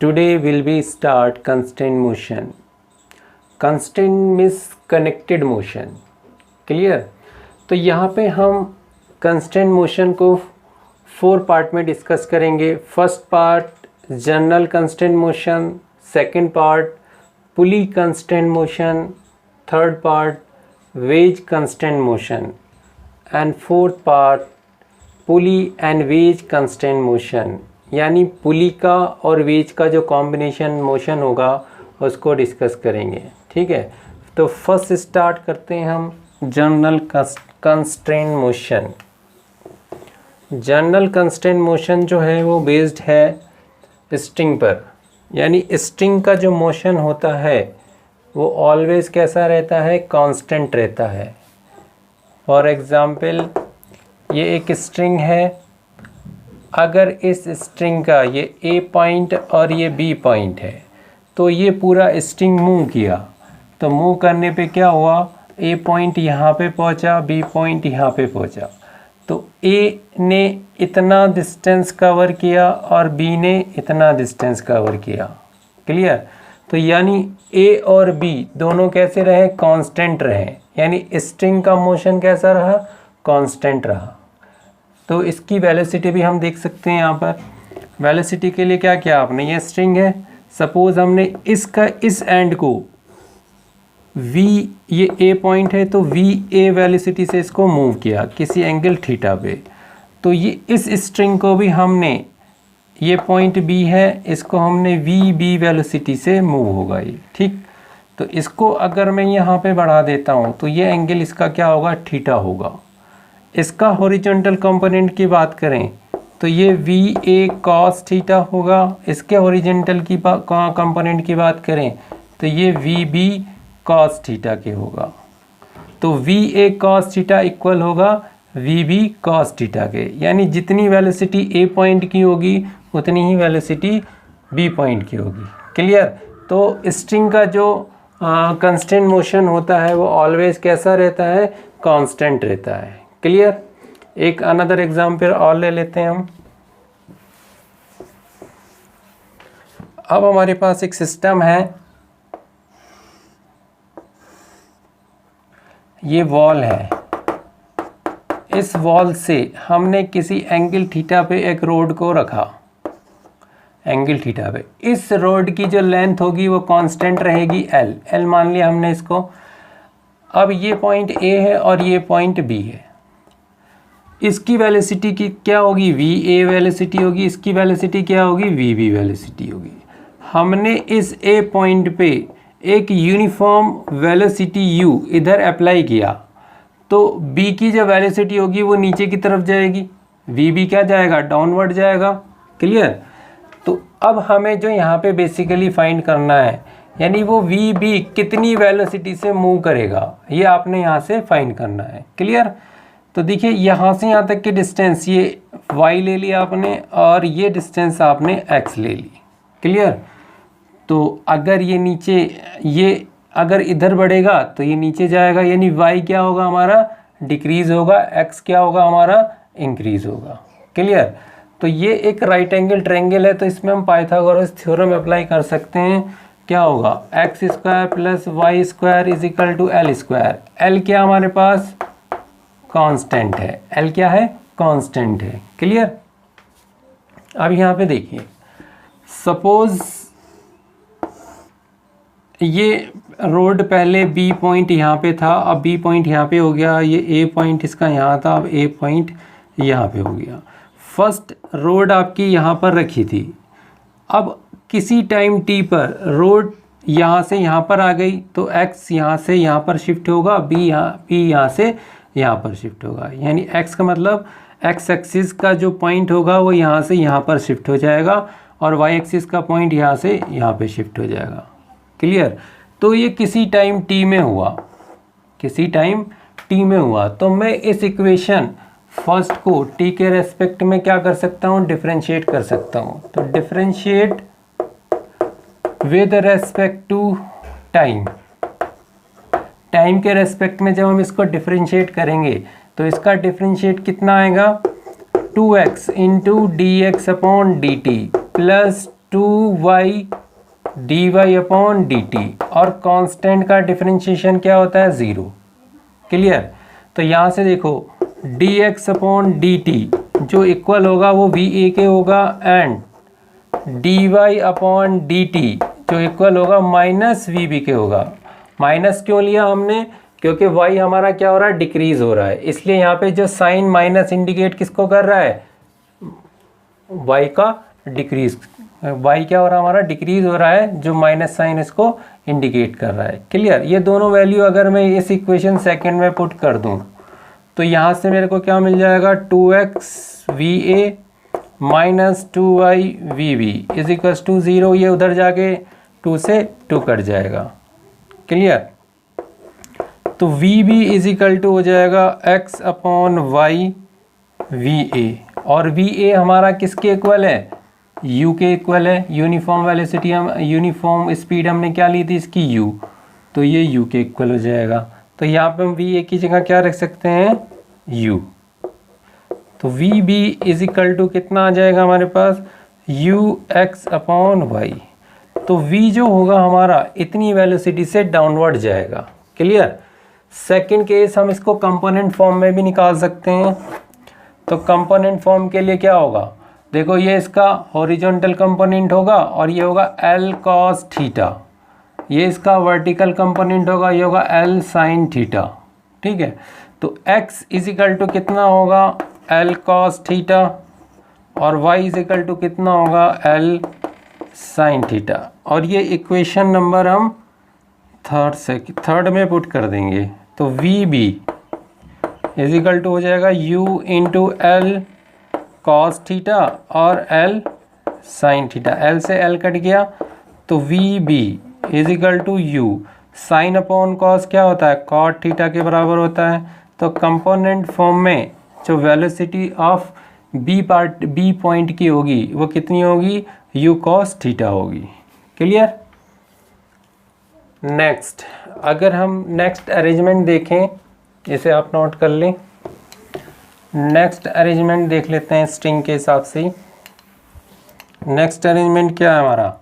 Today will be start constant motion. Constant means connected motion. Clear? तो यहाँ पे हम constant motion को 4 पार्ट में डिस्कस करेंगे. First part general constant motion, second part pulley constant motion, third part wedge constant motion and fourth part pulley and wedge constant motion. यानी पुली का और वेज का जो कॉम्बिनेशन मोशन होगा उसको डिस्कस करेंगे. ठीक है, तो फर्स्ट स्टार्ट करते हैं हम general constraint motion. General constraint motion जो है वो बेस्ड है स्ट्रिंग पर. यानी स्ट्रिंग का जो मोशन होता है वो ऑलवेज कैसा रहता है? कांस्टेंट रहता है. फॉर एग्ज़ाम्पल ये एक स्ट्रिंग है. अगर इस स्ट्रिंग का ये ए पॉइंट और ये बी पॉइंट है तो ये पूरा स्ट्रिंग मूव किया, तो मूव करने पे क्या हुआ? ए पॉइंट यहाँ पे पहुँचा, बी पॉइंट यहाँ पे पहुँचा, तो ए ने इतना डिस्टेंस कवर किया और बी ने इतना डिस्टेंस कवर किया. क्लियर? तो यानी ए और बी दोनों कैसे रहे? कांस्टेंट रहे. यानी स्ट्रिंग का मोशन कैसा रहा? कांस्टेंट रहा. तो इसकी वेलोसिटी भी हम देख सकते हैं. यहाँ पर वेलोसिटी के लिए क्या किया आपने? ये स्ट्रिंग है, सपोज़ हमने इसका इस एंड को v, ये a पॉइंट है तो v a वेलोसिटी से इसको मूव किया किसी एंगल थीटा पे. तो ये इस स्ट्रिंग को भी हमने, ये पॉइंट b है, इसको हमने v b वेलोसिटी से मूव होगा ये. ठीक, तो इसको अगर मैं यहाँ पे बढ़ा देता हूँ तो ये एंगल इसका क्या होगा? थीटा होगा. इसका हॉरिजॉन्टल कंपोनेंट की बात करें तो ये वी ए कॉस थीटा होगा. इसके हॉरिजॉन्टल की कंपोनेंट की बात करें तो ये वी बी कॉस थीटा के होगा. तो V A cos theta equal होगा वी बी कॉस थीटा के. यानी जितनी वेलोसिटी ए पॉइंट की होगी उतनी ही वेलोसिटी बी पॉइंट की होगी. क्लियर? तो स्ट्रिंग का जो कंस्टेंट मोशन होता है वो ऑलवेज कैसा रहता है? कांस्टेंट रहता है. क्लियर? एक अनदर एग्जाम्पल और ले लेते हैं हम. अब हमारे पास एक सिस्टम है, ये वॉल है. इस वॉल से हमने किसी एंगल थीटा पे एक रोड को रखा, एंगल थीटा पे. इस रोड की जो लेंथ होगी वो कांस्टेंट रहेगी एल. एल मान लिया हमने इसको. अब ये पॉइंट ए है और ये पॉइंट बी है. इसकी वेलोसिटी की क्या होगी? वी ए वेलोसिटी होगी. इसकी वेलोसिटी क्या होगी? वी बी वेलोसिटी होगी. हमने इस ए पॉइंट पे एक यूनिफॉर्म वेलोसिटी यू इधर अप्लाई किया तो बी की जो वेलोसिटी होगी वो नीचे की तरफ जाएगी, वी बी क्या जाएगा? डाउनवर्ड जाएगा. क्लियर? तो अब हमें जो यहाँ पे बेसिकली फाइंड करना है, यानी वो वी बी कितनी वेलोसिटी से मूव करेगा, ये आपने यहाँ से फाइंड करना है. क्लियर? तो देखिए यहाँ से यहाँ तक की डिस्टेंस ये y ले लिया आपने और ये डिस्टेंस आपने x ले ली. क्लियर? तो अगर ये नीचे, ये अगर इधर बढ़ेगा तो ये नीचे जाएगा, यानी y क्या होगा हमारा? डिक्रीज़ होगा, x क्या होगा हमारा? इंक्रीज़ होगा. क्लियर? तो ये एक राइट एंगल ट्रायंगल है तो इसमें हम पाइथागोरस थ्योरम अप्लाई कर सकते हैं. क्या होगा? x square plus Y square is equal to L square. L क्या हमारे पास? कांस्टेंट है. एल क्या है? कांस्टेंट है. क्लियर? अब यहाँ पे देखिए, सपोज ये रोड पहले बी पॉइंट यहाँ पे था, अब बी पॉइंट यहाँ पे हो गया, ये ए पॉइंट इसका यहाँ था, अब ए पॉइंट यहाँ पे हो गया. फर्स्ट रोड आपकी यहाँ पर रखी थी. अब किसी टाइम टी पर रोड यहाँ से यहाँ पर आ गई तो एक्स यहाँ से यहाँ पर शिफ्ट होगा, बी यहाँ से यहाँ पर शिफ्ट होगा. यानी x का मतलब x एक्सिस का जो पॉइंट होगा वो यहाँ से यहाँ पर शिफ्ट हो जाएगा और y एक्सिस का पॉइंट यहाँ से यहाँ पे शिफ्ट हो जाएगा. क्लियर? तो ये किसी टाइम t में हुआ, किसी टाइम t में हुआ. तो मैं इस इक्वेशन फर्स्ट को t के रेस्पेक्ट में क्या कर सकता हूँ? डिफरेंशिएट कर सकता हूँ. तो differentiate with respect to time. Time के रेस्पेक्ट में जब हम इसको डिफरेंशिएट करेंगे तो इसका डिफरेंशिएट कितना आएगा? 2x into D x upon D T plus 2y dy upon dt, और कांस्टेंट का डिफरेंशिएशन क्या होता है 0। क्लियर। तो यहाँ से देखो dx अपॉन dt जो इक्वल होगा वो va के होगा, एंड dy अपॉन dt जो इक्वल होगा माइनस vb के होगा। माइनस क्यों लिया हमने, क्योंकि y हमारा क्या हो रहा है, डिक्रीज हो रहा है, इसलिए यहाँ पे जो साइन माइनस इंडिकेट किसको कर रहा है, y का डिक्रीज। y क्या हो रहा है, हमारा डिक्रीज हो रहा है, जो माइनस साइन इसको इंडिकेट कर रहा है। क्लियर। ये दोनों वैल्यू अगर मैं इस इक्वेशन सेकंड में पुट कर दूं तो यहाँ से मेरे को क्या मिल जाएगा, 2x va minus 2y vb is equals to 0। ये उधर जाके 2 से 2 कट जाएगा। क्लियर। तो vb इज इक्वल टू हो जाएगा x अपॉन y va, और va हमारा किसके इक्वल है, u के इक्वल है। यूनिफॉर्म वेलोसिटी हम यूनिफॉर्म स्पीड हमने क्या ली थी इसकी, u, तो ये u के इक्वल हो जाएगा। तो यहाँ पे हम va की जगह क्या रख सकते हैं, u। तो vb इज इक्वल टू कितना आ जाएगा हमारे पास, ux अपॉन y। तो v जो होगा हमारा इतनी वेलोसिटी से डाउनवर्ड जाएगा। क्लियर। सेकंड केस हम इसको कंपोनेंट फॉर्म में भी निकाल सकते हैं। तो कंपोनेंट फॉर्म के लिए क्या होगा, देखो ये इसका हॉरिजॉन्टल कंपोनेंट होगा और ये होगा L cos थीटा, ये इसका वर्टिकल कंपोनेंट होगा, ये होगा L sin थीटा। ठीक है। तो x इज इक्वल टू कितना होगा, L cos थीटा, और y इज इक्वल टू कितना होगा, L sin थीटा। और ये इक्वेशन नंबर हम थर्ड में पुट कर देंगे। तो vb इज इक्वल टू हो जाएगा u into L cos theta और L sin थीटा, L से L कट गया, तो vb is equal to u sine upon cos क्या होता है, cot थीटा के बराबर होता है। तो कंपोनेंट फॉर्म में जो वेलोसिटी ऑफ b पॉइंट की होगी वो कितनी होगी, u cos थीटा होगी। क्लियर। नेक्स्ट, अगर हम नेक्स्ट अरेंजमेंट देखें, इसे आप नोट कर लें। नेक्स्ट अरेंजमेंट देख लेते हैं स्ट्रिंग के हिसाब से। नेक्स्ट अरेंजमेंट क्या है हमारा,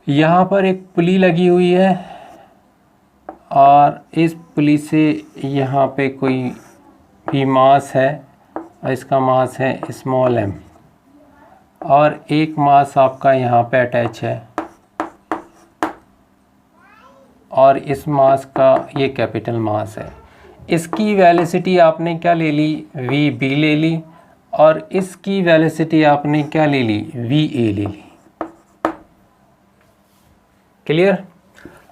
यहाँ पर एक पुली लगी हुई है और इस पुली से यहाँ पे कोई भी मास है और इसका मास है स्मॉल m, और एक मास आपका यहाँ पे अटैच है और इस मास का ये कैपिटल मास है। इसकी वेलोसिटी आपने क्या ले ली, vb ले ली, और इसकी वेलोसिटी आपने क्या ले ली, va ले ली। क्लियर।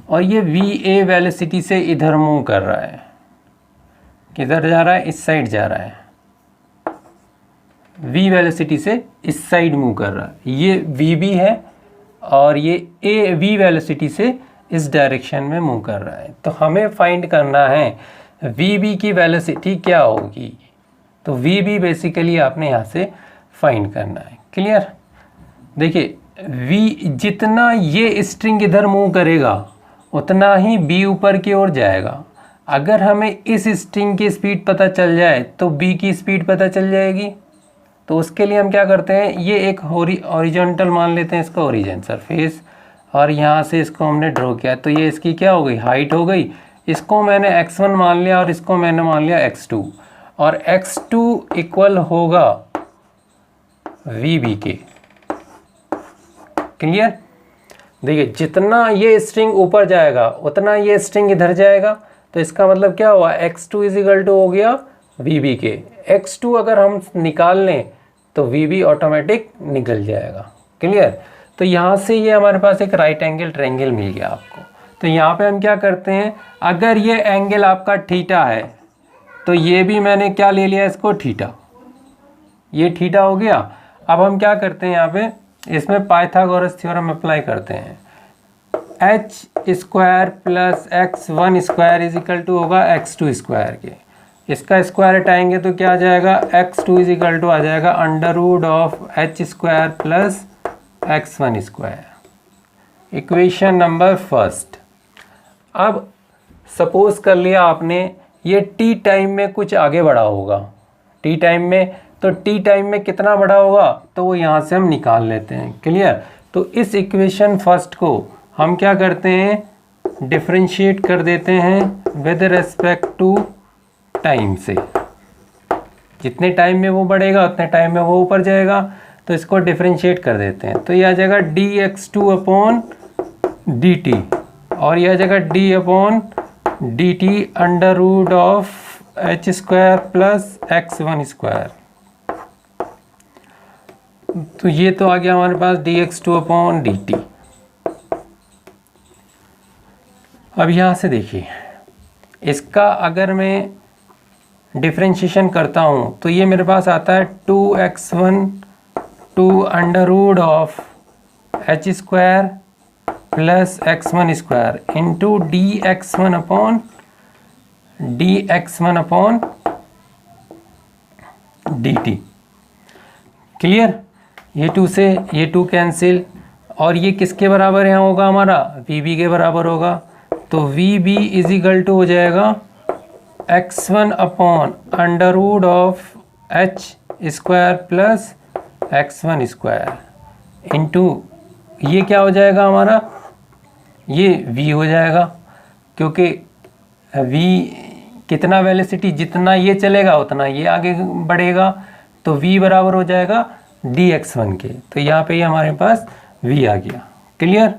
और ये va वेलोसिटी से इधर मूव कर रहा है, किधर जा रहा है, इस साइड जा रहा है। v वेलोसिटी से इस साइड मूव कर रहा है, ये vb है, और ये v वेलोसिटी से इस डायरेक्शन में मूव कर रहा है। तो हमें फाइंड करना है vb की वेलोसिटी क्या होगी। तो vb बेसिकली आपने यहाँ से फाइंड करना है। क्लियर। देखिए v जितना ये स्ट्रिंग इधर मूव करेगा उतना ही b ऊपर की ओर जाएगा। अगर हमें इस स्ट्रिंग की स्पीड पता चल जाए तो b की स्पीड पता चल जाएगी। तो उसके लिए हम क्या करते हैं, ये एक हॉरिजॉन्टल मान लेते हैं, इसका ओरिजिन सरफेस, और यहाँ से इसको हमने ड्रॉ किया, तो ये इसकी क्या हो गई, हाइट हो गई। इसको मैंने x1 मान लिया और इसको मैंने मान लिया x2, और x2 इक्वल होगा vb के। क्लियर। देखिए जितना ये स्ट्रिंग ऊपर जाएगा उतना ये स्ट्रिंग इधर जाएगा, तो इसका मतलब क्या हुआ, x2 इज इक्वल टू हो गया vb के। x2 अगर हम निकाल लें तो vb ऑटोमेटिक निकल जाएगा। क्लियर। तो यहाँ से ये हमारे पास एक राइट एंगल ट्रायंगल मिल गया आपको। तो यहाँ पे हम क्या करते हैं, अगर ये एंगल आपका थीटा है तो ये भी मैंने क्या ले लिया, इसको थीटा, ये थीटा हो गया। अब हम क्या करते हैं, यहाँ पे इसमें पाइथागोरस थ्योरम अप्लाई करते हैं। h square plus x1 square is equal to होगा x2 स्क्वायर के, इसका स्क्वायर हटाएंगे तो क्या आ जाएगा, x2 इज इक्वल टू आ जाएगा under root of h square plus x1 square. Equation number first. अब सपोज कर लिया आपने ये t टाइम में कुछ आगे बढ़ा होगा, t टाइम में तो t टाइम में कितना बड़ा होगा, तो वो यहाँ से हम निकाल लेते हैं। क्लियर। तो इस इक्वेशन फर्स्ट को हम क्या करते हैं, डिफरेंशिएट कर देते हैं विद रेस्पेक्ट टू टाइम से। जितने टाइम में वो बढ़ेगा उतने टाइम में वो ऊपर जाएगा, तो इसको डिफरेंशिएट कर देते हैं। तो यह आ जाएगा dx2 अपॉन dt, और यह आ जाएगा d upon dt under root of h square plus x1 square. तो ये तो आ गया हमारे पास dx2 अपॉन dt। अब यहाँ से देखिए, इसका अगर मैं डिफरेंशिएशन करता हूँ तो ये मेरे पास आता है 2x1 two under root of h square plus x1 square into dx1 upon dt। Clear. ये 2 से ये 2 कैंसिल, और ये किसके बराबर यहाँ होगा, हमारा vb के बराबर होगा। तो vb इज इक्वल टू हो जाएगा x1 upon under root of h square plus x1 square into ये क्या हो जाएगा हमारा, ये v हो जाएगा, क्योंकि v कितना वेलोसिटी, जितना ये चलेगा उतना ये आगे बढ़ेगा, तो v बराबर हो जाएगा dx1 के। तो यहाँ पे हमारे पास v आ गया। क्लियर।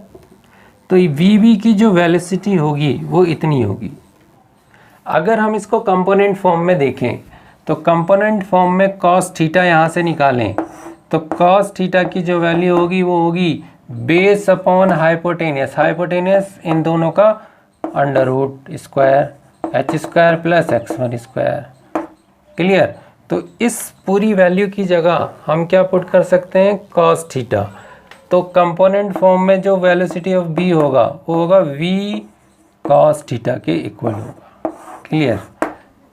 तो vb की जो वेलोसिटी होगी वो इतनी होगी। अगर हम इसको कंपोनेंट फॉर्म में देखें तो कंपोनेंट फॉर्म में cos थीटा यहाँ से निकालें तो cos थीटा की जो वैल्यू होगी वो होगी बेस अपॉन हाइपोटेनियस, हाइपोटेनियस इन दोनों का under root square h square plus x1 square. Clear. तो इस पूरी वैल्यू की जगह हम क्या पुट कर सकते हैं, cos थीटा। तो कंपोनेंट फॉर्म में जो वेलोसिटी ऑफ b होगा वो होगा v cos थीटा के इक्वल होगा। क्लियर।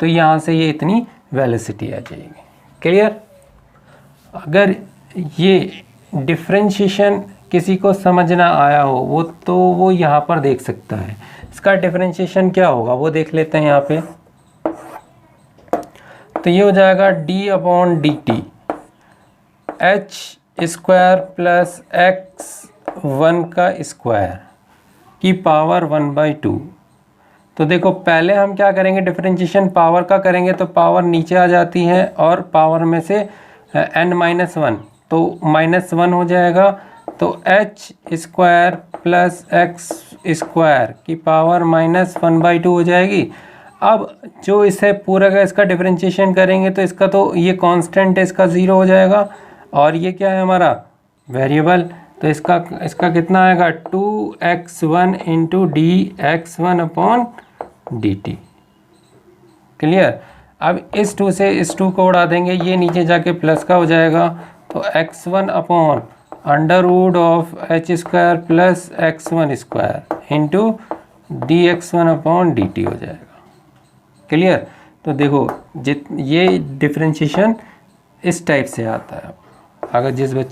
तो यहाँ से ये इतनी वेलोसिटी आ जाएगी। क्लियर। अगर ये डिफरेंशिएशन किसी को समझ ना आया हो वो यहाँ पर देख सकता है। इसका डिफरेंशिएशन क्या होगा वो देख लेते हैं यहाँ पे। तो ये हो जाएगा d upon dt h square plus x1 का स्क्वायर की पावर 1/2। तो देखो पहले हम क्या करेंगे, डिफरेंशिएशन पावर का करेंगे तो पावर नीचे आ जाती है और पावर में से n-1 तो -1 हो जाएगा। तो h square plus x square की पावर -1/2 हो जाएगी। अब जो इसे पूरा का इसका डिफरेंशिएशन करेंगे तो इसका तो ये कांस्टेंट है, इसका 0 हो जाएगा, और ये क्या है हमारा वेरिएबल। तो इसका कितना आएगा 2x1 into dx1 upon dt। Clear. अब इस 2 से इस 2 को उड़ा देंगे, ये नीचे जाके प्लस का हो जाएगा। तो x1 upon under root of h square plus x1 square into dx1 upon dt हो जाएगा। क्लियर। तो देखो ये डिफरेंशिएशन इस टाइप से आता है। अगर जिस बच्चे